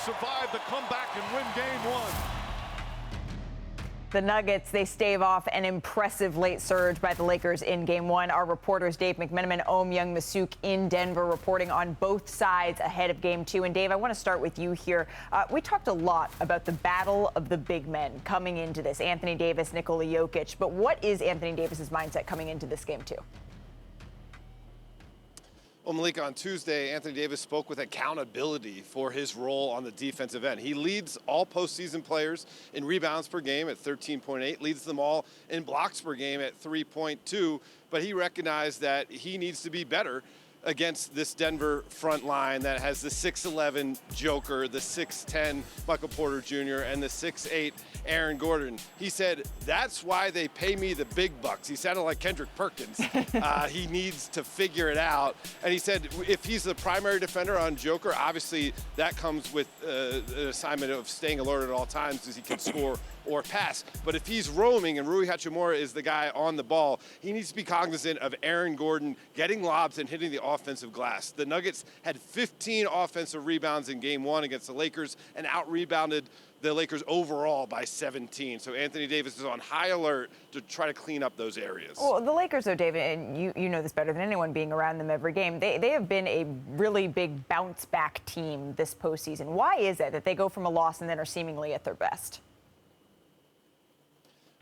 survive the comeback and win game one. The Nuggets, they stave off an impressive late surge by the Lakers in Game 1. Our reporters Dave McMenamin, Youngmisuk in Denver reporting on both sides ahead of Game 2. And Dave, I want to start with you here. We talked a lot about the battle of the big men coming into this, Anthony Davis, Nikola Jokic. But what is Anthony Davis's mindset coming into this Game 2? Well, Malika, on Tuesday, Anthony Davis spoke with accountability for his role on the defensive end. He leads all postseason players in rebounds per game at 13.8, leads them all in blocks per game at 3.2, but he recognized that he needs to be better against this Denver front line that has the 6'11 Joker, the 6'10 Michael Porter Jr., and the 6'8 Aaron Gordon. He said, that's why they pay me the big bucks. He sounded like Kendrick Perkins. He needs to figure it out. And he said, if he's the primary defender on Joker, obviously that comes with an assignment of staying alert at all times as he can score or pass. But if he's roaming and Rui Hachimura is the guy on the ball, he needs to be cognizant of Aaron Gordon getting lobs and hitting the offensive glass. The Nuggets had 15 offensive rebounds in Game 1 against the Lakers and out-rebounded the Lakers overall by 17. So Anthony Davis is on high alert to try to clean up those areas. Well, the Lakers, though, David, and you know this better than anyone being around them every game, they have been a really big bounce-back team this postseason. Why is it that they go from a loss and then are seemingly at their best?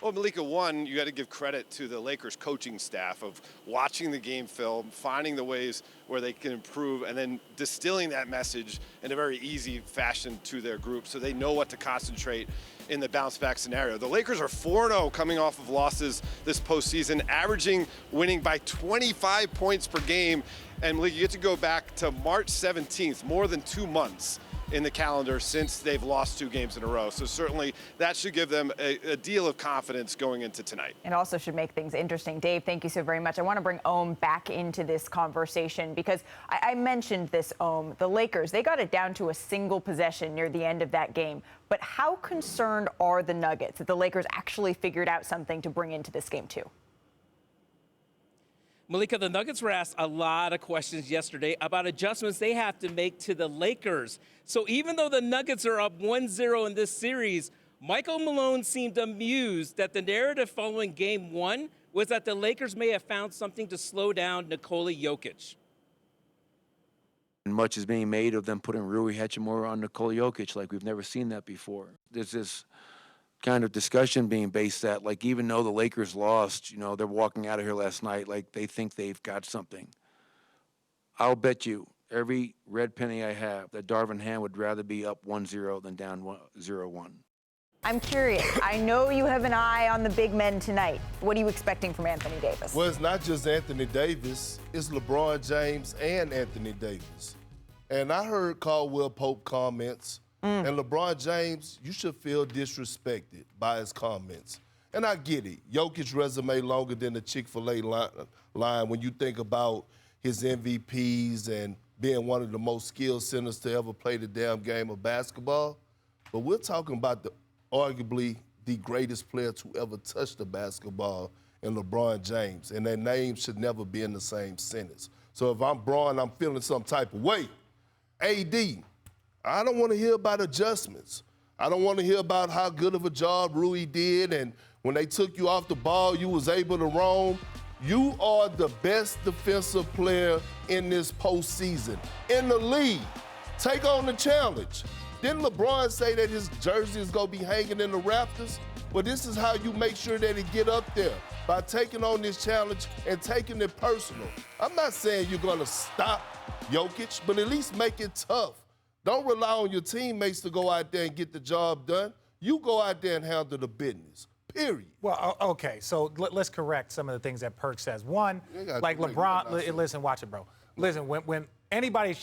Well, Malika, one, you got to give credit to the Lakers coaching staff of watching the game film, finding the ways where they can improve, and then distilling that message in a very easy fashion to their group so they know what to concentrate in the bounce-back scenario. The Lakers are 4-0 coming off of losses this postseason, averaging winning by 25 points per game. And Malika, you get to go back to March 17th, more than 2 months in the calendar since they've lost 2 games in a row. So certainly that should give them a deal of confidence going into tonight. It also should make things interesting. Dave, thank you so very much. I want to bring Ohm back into this conversation because I mentioned this, Ohm. The Lakers, they got it down to a single possession near the end of that game. But how concerned are the Nuggets that the Lakers actually figured out something to bring into this game too? Malika, the Nuggets were asked a lot of questions yesterday about adjustments they have to make to the Lakers. So even though the Nuggets are up 1-0 in this series, Michael Malone seemed amused that the narrative following Game 1 was that the Lakers may have found something to slow down Nikola Jokic. Much is being made of them putting Rui Hachimura on Nikola Jokic like we've never seen that before. There's this kind of discussion being based that, like, even though the Lakers lost, you know, they're walking out of here last night like they think they've got something. I'll bet you every red penny I have that Darvin Ham would rather be up 1-0 than down 0-1. I'm curious. I know you have an eye on the big men tonight. What are you expecting from Anthony Davis? Well, it's not just Anthony Davis. It's LeBron James and Anthony Davis. And I heard Caldwell Pope comments. And LeBron James, you should feel disrespected by his comments. And I get it. Jokic's resume longer than the Chick-fil-A line when you think about his MVPs and being one of the most skilled centers to ever play the damn game of basketball. But we're talking about arguably the greatest player to ever touch the basketball in LeBron James. And their names should never be in the same sentence. So if I'm Bron, I'm feeling some type of way. AD, I don't want to hear about adjustments. I don't want to hear about how good of a job Rui did, and when they took you off the ball, you was able to roam. You are the best defensive player in this postseason in the league. Take on the challenge. Didn't LeBron say that his jersey is going to be hanging in the rafters? Well, this is how you make sure that it get up there, by taking on this challenge and taking it personal. I'm not saying you're going to stop Jokic, but at least make it tough. Don't rely on your teammates to go out there and get the job done. You go out there and handle the business, period. Well, okay, so let's correct some of the things that Perk says. One, like LeBron, listen, watch it, bro. Listen, when anybody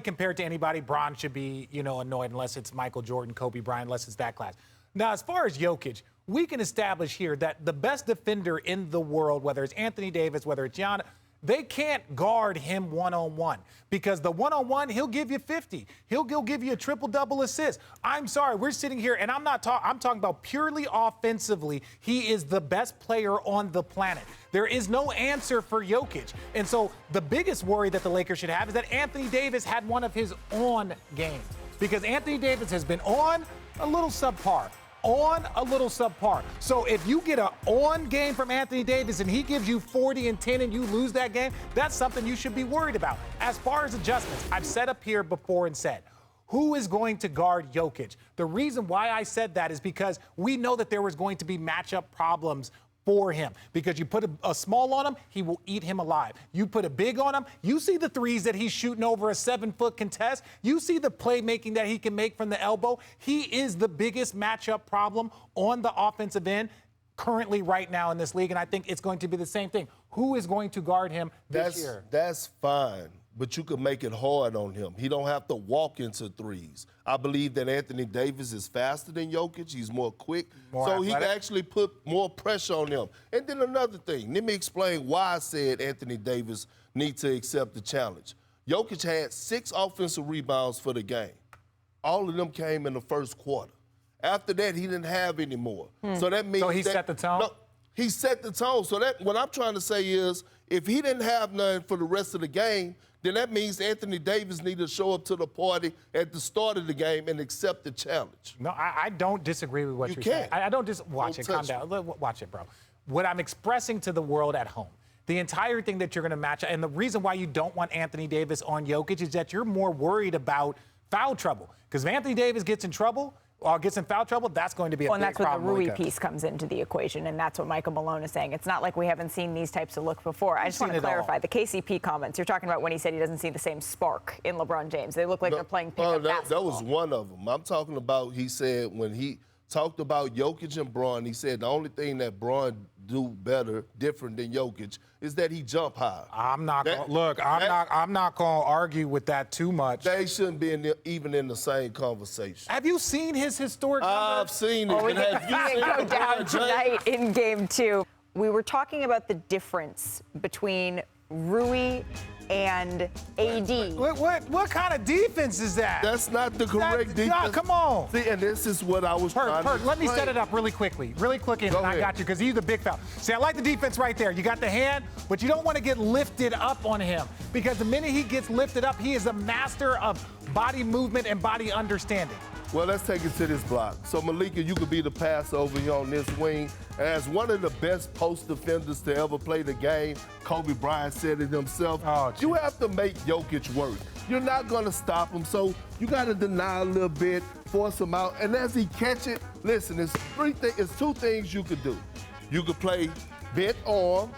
compared to anybody, Bron should be, annoyed unless it's Michael Jordan, Kobe Bryant, unless it's that class. Now, as far as Jokic, we can establish here that the best defender in the world, whether it's Anthony Davis, whether it's Giannis, they can't guard him one-on-one because the one-on-one, he'll give you 50. He'll give you a triple-double assist. I'm sorry, we're sitting here, and I'm talking about purely offensively. He is the best player on the planet. There is no answer for Jokic. And so the biggest worry that the Lakers should have is that Anthony Davis had one of his on games. because Anthony Davis has been on a little subpar. So if you get an on game from Anthony Davis and he gives you 40 and 10 and you lose that game, that's something you should be worried about. As far as adjustments, I've said up here before and said, who is going to guard Jokic? The reason why I said that is because we know that there was going to be matchup problems for him, because you put a small on him, he will eat him alive. You put a big on him, you see the threes that he's shooting over a 7-foot contest. You see the playmaking that he can make from the elbow. He is the biggest matchup problem on the offensive end currently right now in this league, and I think it's going to be the same thing. Who is going to guard him this year? That's fine, but you could make it hard on him. He don't have to walk into threes. I believe that Anthony Davis is faster than Jokic. He's more quick. So athletic. He can actually put more pressure on him. And then another thing, let me explain why I said Anthony Davis needs to accept the challenge. Jokic had 6 offensive rebounds for the game. All of them came in the first quarter. After that, he didn't have any more. So that means he set the tone? No, he set the tone. So that what I'm trying to say is, if he didn't have none for the rest of the game, then that means Anthony Davis needs to show up to the party at the start of the game and accept the challenge. No, I don't disagree with what you're saying. I don't watch it. Calm down. Watch it, bro. What I'm expressing to the world at home, the entire thing that you're going to match, and the reason why you don't want Anthony Davis on Jokic is that you're more worried about foul trouble. Because if Anthony Davis gets in trouble, or gets in foul trouble, that's going to be a big that's problem. where the Rui piece comes into the equation, and that's what Michael Malone is saying. It's not like we haven't seen these types of look before. I just want to clarify the KCP comments. You're talking about when he said he doesn't see the same spark in LeBron James. They look like they're playing pickup basketball. That was one of them. I'm talking about, he said, when he talked about Jokic and Bron, he said the only thing that Bron do better, different than Jokic, is that he jump high. I'm not going to argue with that too much. They shouldn't be even in the same conversation. Have you seen his historic numbers? I've seen it. We can go down tonight in Game 2. We were talking about the difference between Rui and AD. What kind of defense is that? That's not the correct defense. God, come on. See, and this is what I was trying to let me set it up really quickly, and I got you, because he's the big foul. See, I like the defense right there. You got the hand, but you don't want to get lifted up on him, because the minute he gets lifted up, he is a master of body movement and body understanding. Well, let's take it to this block. So, Malika, you could be the passover here on this wing. As one of the best post defenders to ever play the game, Kobe Bryant said it himself, you have to make Jokic work. You're not going to stop him, so you got to deny a little bit, force him out. And as he catch it, listen, it's 2 things you could do. You could play bent arm,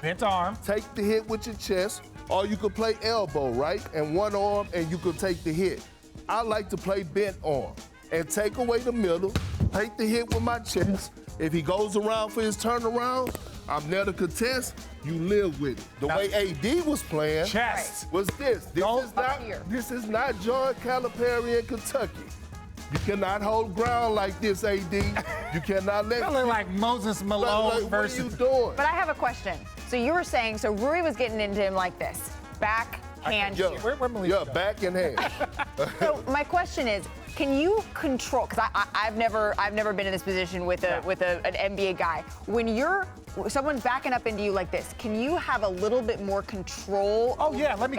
take the hit with your chest, or you could play elbow, right? And one arm, and you could take the hit. I like to play bent arm and take away the middle, take the hit with my chest. If he goes around for his turnaround, I'm there to contest. You live with it. The way AD was playing was this. This is not John Calipari in Kentucky. You cannot hold ground like this, AD. You cannot let. That look like Moses Malone versus. What are you doing? But I have a question. So you were saying, Rui was getting into him like this, backhand. Yeah, back and hand. So my question is, can you control? Because I've never been in this position with an NBA guy. When someone's backing up into you like this, can you have a little bit more control? Oh yeah, let me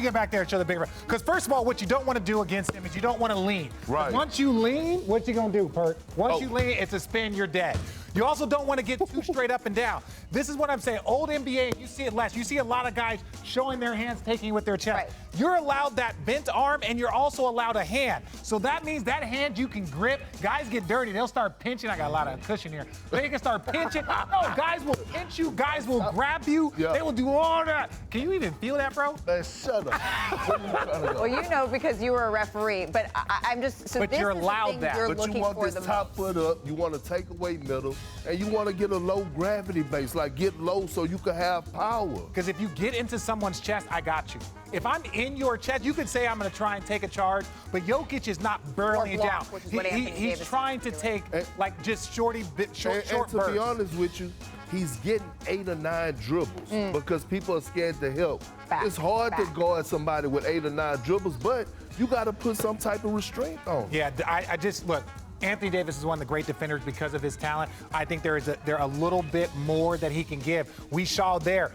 get back there and show the bigger. Because first of all, what you don't want to do against him is you don't want to lean. Right. Once you lean, what you gonna do, Perk? Once you lean, it's a spin. You're dead. You also don't want to get too straight up and down. This is what I'm saying. Old NBA, you see it less. You see a lot of guys showing their hands, taking it with their chest. Right. You're allowed that bent arm, and you're also allowed a hand. So that means that hand you can grip. Guys get dirty. They'll start pinching. I got a lot of cushion here. They can start pinching. No, guys will pinch you. Guys will grab you. Yeah. They will do all that. Can you even feel that, bro? Man, shut up. Well, you know, because you were a referee. But I'm just. So but this you're is allowed the thing that. you're But looking you want for this top foot up. You want to take away middle. And you want to get a low gravity base, like get low so you can have power. Because if you get into someone's chest, I got you. If I'm in your chest, you could say I'm going to try and take a charge, but Jokic is not barreling it down. He's trying to take like just short bursts. And to be honest with you, he's getting 8 or 9 dribbles because people are scared to help. It's hard to guard somebody with 8 or 9 dribbles, but you got to put some type of restraint on. Yeah, I just look. Anthony Davis is one of the great defenders because of his talent. I think there a little bit more that he can give. We saw there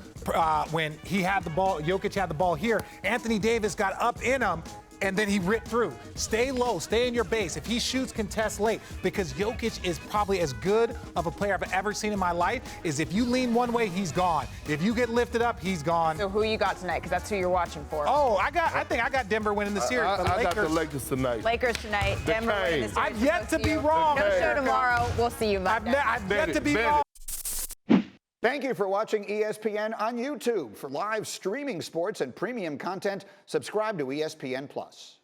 when he had the ball, Jokic had the ball here. Anthony Davis got up in him. and then he ripped through. Stay low, stay in your base. If he shoots, contest late, because Jokic is probably as good of a player I've ever seen in my life. Is if you lean one way, he's gone. If you get lifted up, he's gone. So who you got tonight? Because that's who you're watching for. Oh, I think I got Denver winning the series. I got the Lakers tonight. Lakers tonight. Denver winning the series. I've yet to be wrong. No show tomorrow. We'll see you Monday. I've yet to be wrong. Thank you for watching ESPN on YouTube. For live streaming sports and premium content, subscribe to ESPN+.